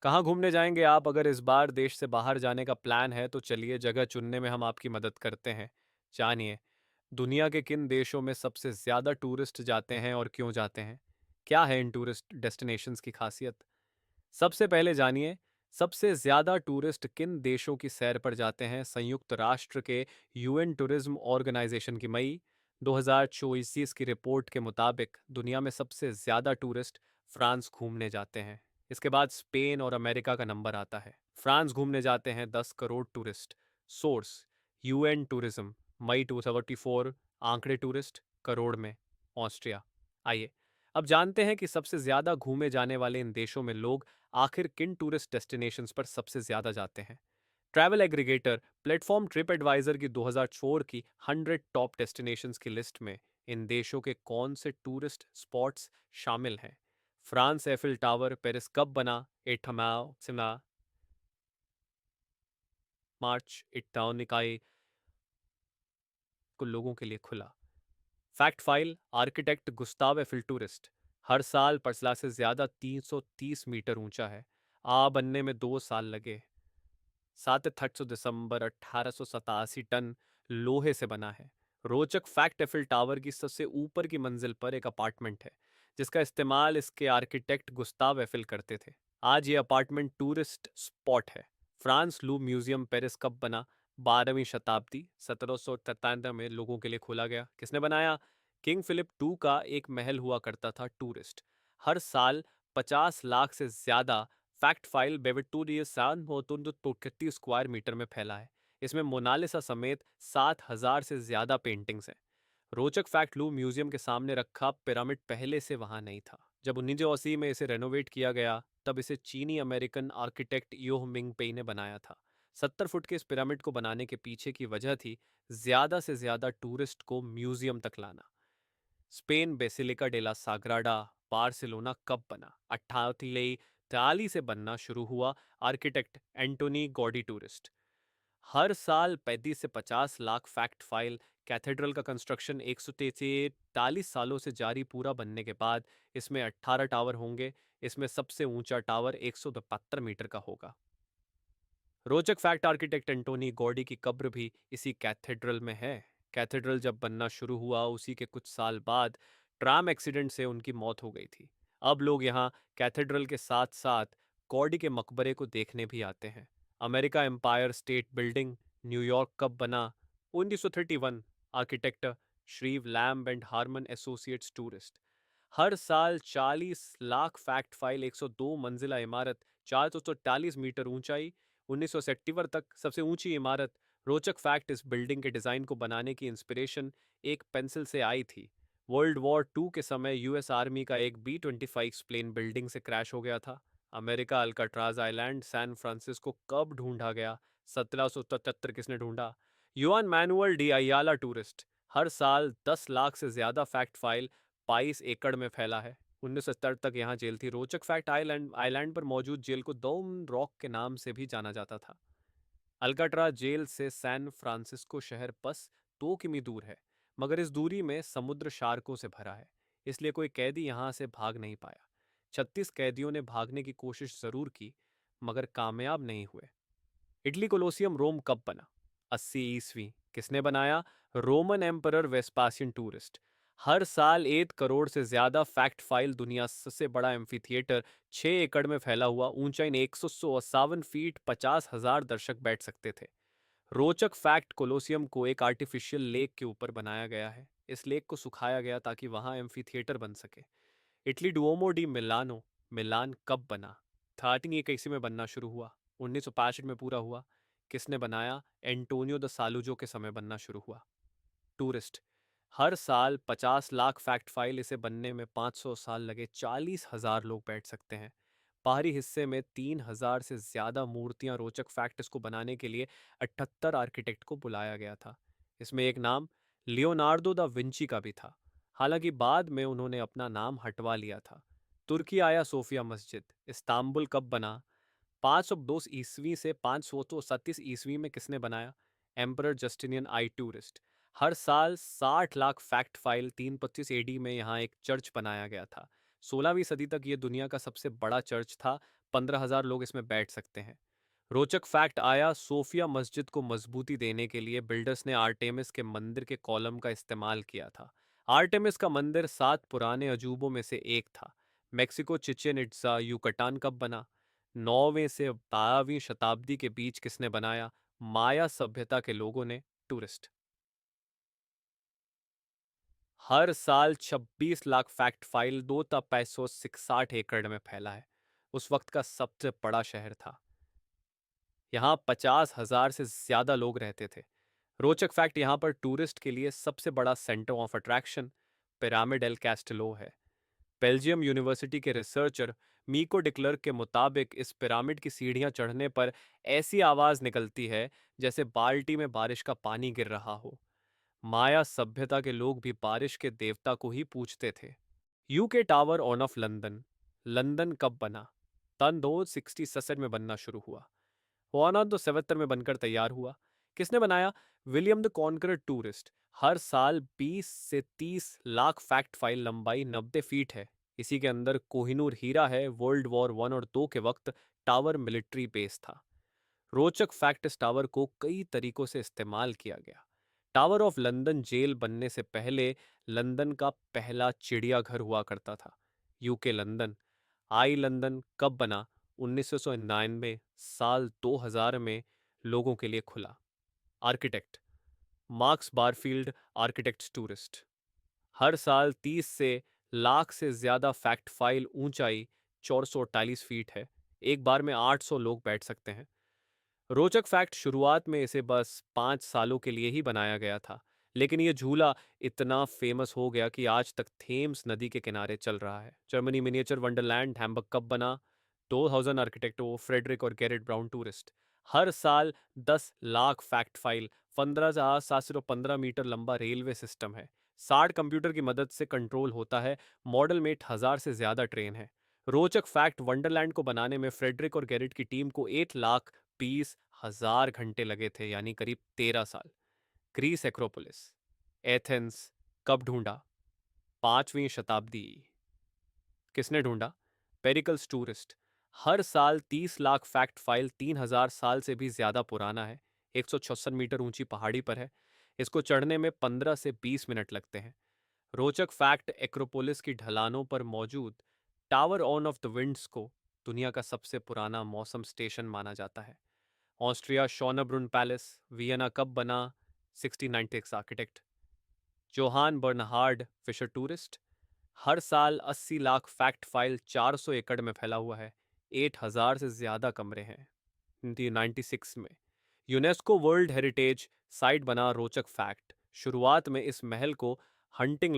कहाँ घूमने जाएंगे आप? अगर इस बार देश से बाहर जाने का प्लान है तो चलिए जगह चुनने में हम आपकी मदद करते हैं। जानिए, दुनिया के किन देशों में सबसे ज़्यादा टूरिस्ट जाते हैं और क्यों जाते हैं? क्या है इन टूरिस्ट डेस्टिनेशंस की खासियत? सबसे पहले जानिए, सबसे ज़्यादा टूरिस्ट किन देशों की सैर पर जाते हैं। संयुक्त राष्ट्र के यूएन टूरिज्म ऑर्गेनाइजेशन की मई 2024 की रिपोर्ट के मुताबिक दुनिया में सबसे ज़्यादा टूरिस्ट फ्रांस घूमने जाते हैं। इसके बाद स्पेन और अमेरिका का नंबर आता है। फ्रांस घूमने जाते हैं 10 crore tourist. Source UN tourism, मई 2024, आंकड़े टूरिस्ट करोड़ में। ऑस्ट्रिया। आइए अब जानते हैं कि सबसे ज्यादा घूमे जाने वाले इन देशों में लोग आखिर किन टूरिस्ट डेस्टिनेशंस पर सबसे ज्यादा जाते हैं। Travel aggregator platform TripAdvisor की 2004 की 100 टॉप डेस्टिनेशंस की लिस्ट में इन देशों के कौन से टूरिस्ट स्पॉट्स शामिल हैं? फ्रांस एफिल टावर पेरिस कब बना? एटमाओ सिमला मार्च इट्टाओनिकाई को लोगों के लिए खुला। Fact file architect Gustave Eiffel tourist हर साल पसला से ज्यादा 330 मीटर ऊंचा है। आ बनने में 2 साल लगे। 7 दिसंबर 1887 टन लोहे से बना है। रोचक फैक्ट एफिल टावर की सबसे ऊपर की मंजिल पर एक अपार्टमेंट है जिसका इस्तेमाल इसके आर्किटेक्ट गुस्ताव एफिल करते थे। आज ये अपार्टमेंट टूरिस्ट स्पॉट है। फ्रांस लू म्यूजियम पेरिस कब बना? 12वीं शताब्दी 1793 में लोगों के लिए खोला गया। किसने बनाया? किंग फिलिप टू का एक महल हुआ करता था। टूरिस्ट हर साल 50 लाख से ज्यादा। फैक्ट फाइल बेविटूरियस सान होतुन तो 31 स्क्वायर मीटर में फैला है। इसमें मोनालिसा समेत 7,000 से ज्यादा पेंटिंग्स हैं। रोचक फैक्ट लू म्यूजियम के सामने रखा पिरामिड पहले से वहां नहीं था। जब 1980 में इसे रेनोवेट किया गया तब इसे चीनी अमेरिकन आर्किटेक्ट योह मिंग पेई ने बनाया था। 70 फुट के इस पिरामिड को बनाने के पीछे की वजह थी ज्यादा से ज्यादा टूरिस्ट को म्यूजियम तक लाना। स्पेन बेसिलिका डेला साग्राडा बार्सिलोना कब बना? 1843 से बनना शुरू हुआ। आर्किटेक्ट एंटोनी गॉडी टूरिस्ट हर साल 35 से 50 लाख। फैक्ट फाइल कैथेड्रल का कंस्ट्रक्शन 143 सालों से जारी। पूरा बनने के बाद इसमें 18 टावर होंगे। इसमें सबसे ऊंचा टावर 172 मीटर का होगा। रोचक फैक्ट आर्किटेक्ट एंटोनी गॉडी की कब्र भी इसी कैथेड्रल में है। कैथेड्रल जब बनना शुरू हुआ उसी के कुछ साल बाद ट्राम एक्सीडेंट से उनकी मौत हो गई थी। अब लोग यहाँ कैथेड्रल के साथ साथ गॉडी के मकबरे को देखने भी आते हैं। America Empire State Building New York कब बना? 1931। Architect Shreve Lamb and Harmon Associates tourist हर साल 40 लाख। फैक्ट फाइल 102 मंजिला इमारत 440 मीटर ऊंचाई। 1970 तक सबसे ऊंची इमारत। रोचक फैक्ट इस बिल्डिंग के डिजाइन को बनाने की इंस्पिरेशन एक पेंसिल से आई थी। वर्ल्ड वॉर 2 के समय यूएस आर्मी का एक B-25 प्लेन बिल्डिंग से क्रैश हो गया था। America Alcatraz island San Francisco कब ढूंढा गया? 1777। किसने ढूंढा? Juan Manuel de Ayala tourist हर साल 10 लाख से ज्यादा। फैक्ट फाइल 22 एकड़ में फैला है। 1970 तक यहाँ जेल थी। रोचक फैक्ट आइलैंड आइलैंड पर मौजूद जेल को डोम रॉक के नाम से भी जाना जाता था। अल्काट्राज जेल से सैन फ्रांसिस्को शहर बस 2 किमी दूर है मगर इस दूरी में समुद्र शार्कों से भरा है इसलिए कोई कैदी यहाँ से भाग नहीं पाया। 36 कैदियों ने भागने की कोशिश जरूर की मगर कामयाब नहीं हुए। इटली कोलोसियम रोम कब बना? 80 ईस्वी। किसने बनाया? रोमन एम्परर वेस्पासियन टूरिस्ट हर साल 1 करोड़ से ज्यादा। फैक्ट फाइल दुनिया सबसे बड़ा एम्फी थिएटर 6 एकड़ में फैला हुआ। ऊंचाई 157 फीट 50,000 दर्शक बैठ सकते थे। रोचक फैक्ट कोलोसियम को एक आर्टिफिशियल लेक के ऊपर बनाया गया है। इस लेक को सुखाया गया ताकि वहां एम्फी थिएटर बन सके। इटली डुओमो डी मिलानो मिलान कब बना? 1381 में बनना शुरू हुआ। 1965 में पूरा हुआ। किसने बनाया? एंटोनियो द सालुजो के समय बनना शुरू हुआ। टूरिस्ट हर साल 50 लाख। फैक्ट फाइल इसे बनने में 500 साल लगे। 40,000 लोग बैठ सकते हैं। बाहरी हिस्से में 3,000 से ज्यादा मूर्तियां। रोचक फैक्ट इसको बनाने के लिए 78 आर्किटेक्ट को बुलाया गया था। इसमें एक नाम लियोनार्डो दा विंची का भी था। हालांकि बाद में उन्होंने अपना नाम हटवा लिया था। तुर्की आया सोफिया मस्जिद इस्तांबुल कब बना? 502 ईस्वी से 537 ईस्वी में किसने बनाया? एम्परर जस्टिनियन आई टूरिस्ट हर साल 60 लाख। फैक्ट फाइल 325 एडी में यहाँ एक चर्च बनाया गया था। 16वीं सदी तक ये दुनिया का सबसे बड़ा चर्च था। 15,000 लोग इसमें बैठ सकते हैं। रोचक फैक्ट आया सोफिया मस्जिद को मजबूती देने के लिए बिल्डर्स ने आर्टेमिस के मंदिर के कॉलम का इस्तेमाल किया था। आर्टेमिस का मंदिर 7 पुराने अजूबों में से एक था। मेक्सिको चिचेन इट्जा युकटान कब बना? 9वीं से 12वीं शताब्दी के बीच किसने बनाया? माया सभ्यता के लोगों ने। टूरिस्ट हर साल 26 लाख फैक्ट फाइल 2,560 एकड़ में फैला है। उस वक्त का सबसे बड़ा शहर था। यहाँ 50,000 से ज्यादा लोग रहते थे। रोचक फैक्ट यहाँ पर टूरिस्ट के लिए सबसे बड़ा centre of attraction pyramid L Castello है। बेल्जियम यूनिवर्सिटी के रिसर्चर मीको डिक्लर्क के मुताबिक इस पिरामिड की सीढ़ियां चढ़ने पर ऐसी आवाज निकलती है जैसे बाल्टी में बारिश का पानी गिर रहा हो। माया सभ्यता के लोग भी बारिश के देवता को ही पूजते थे। UK tower on off London. London कब बना? सन 267 में बनना शुरू हुआ। हुआना तो 77 में बनकर तैयार हुआ। किसने बनाया? William the conqueror. टूरिस्ट हर साल 20 से 30 लाख फैक्ट फाइल लंबाई 90 फीट है। इसी के अंदर कोहिनूर हीरा है। वर्ल्ड वॉर 1 और 2 के वक्त टावर मिलिट्री बेस था। रोचक फैक्ट इस टावर को कई तरीकों से इस्तेमाल किया गया। टावर ऑफ लंदन जेल बनने से पहले लंदन का पहला चिड़ियाघर हुआ करता था। UK London. आई लंदन कब बना? 1999 साल 2000 में लोगों के लिए खुला। Architect Marks Barfield architects. Tourist हर साल 30 से लाख से ज्यादा फैक्ट फाइल। ऊंचाई 448 फीट है। एक बार में 800 लोग बैठ सकते हैं। रोचक फैक्ट शुरुआत में इसे बस 5 सालों के लिए ही बनाया गया था, लेकिन यह झूला इतना फेमस हो गया कि आज तक थेम्स नदी के किनारे चल रहा है। जर्मनी मिनिएचर वंडरलैंड हैम्बर्ग कब बना? 2000 आर्किटेक्टो फ्रेडरिक और गैरेट ब्राउन। टूरिस्ट हर साल 10 लाख फैक्ट फाइल। 15,715 मीटर लंबा रेलवे सिस्टम है। 60 कंप्यूटर की मदद से कंट्रोल होता है। मॉडल में 1000 से ज्यादा ट्रेन है। रोचक फैक्ट वंडरलैंड को बनाने में फ्रेडरिक और गैरेट की टीम को 1,20,000 घंटे लगे थे, यानी करीब 13 साल। ग्रीस एक्रोपोलिस एथेंस कब ढूंढा? 5वीं शताब्दी। किसने ढूंढा? पेरिकल्स। टूरिस्ट हर साल 30 लाख फैक्ट फाइल। 3,000 साल से भी ज्यादा पुराना है। 166 मीटर ऊंची पहाड़ी पर है। इसको चढ़ने में 15 से 20 मिनट लगते हैं। रोचक फैक्ट एक्रोपोलिस की ढलानों पर मौजूद tower on off the winds को दुनिया का सबसे पुराना मौसम स्टेशन माना जाता है। Austria Schönbrunn palace. वियना कब बना? 1696 architect Johann Bernhard Fischer. Tourist हर साल 80 लाख फैक्ट फाइल। 400 एकड़ में फैला हुआ है। 8,000 से ज्यादा कमरे हैं। 1996 में यूनेस्को वर्ल्ड हेरिटेज साइट बना। रोचक फैक्ट शुरुआत में इस महल को हंटिंग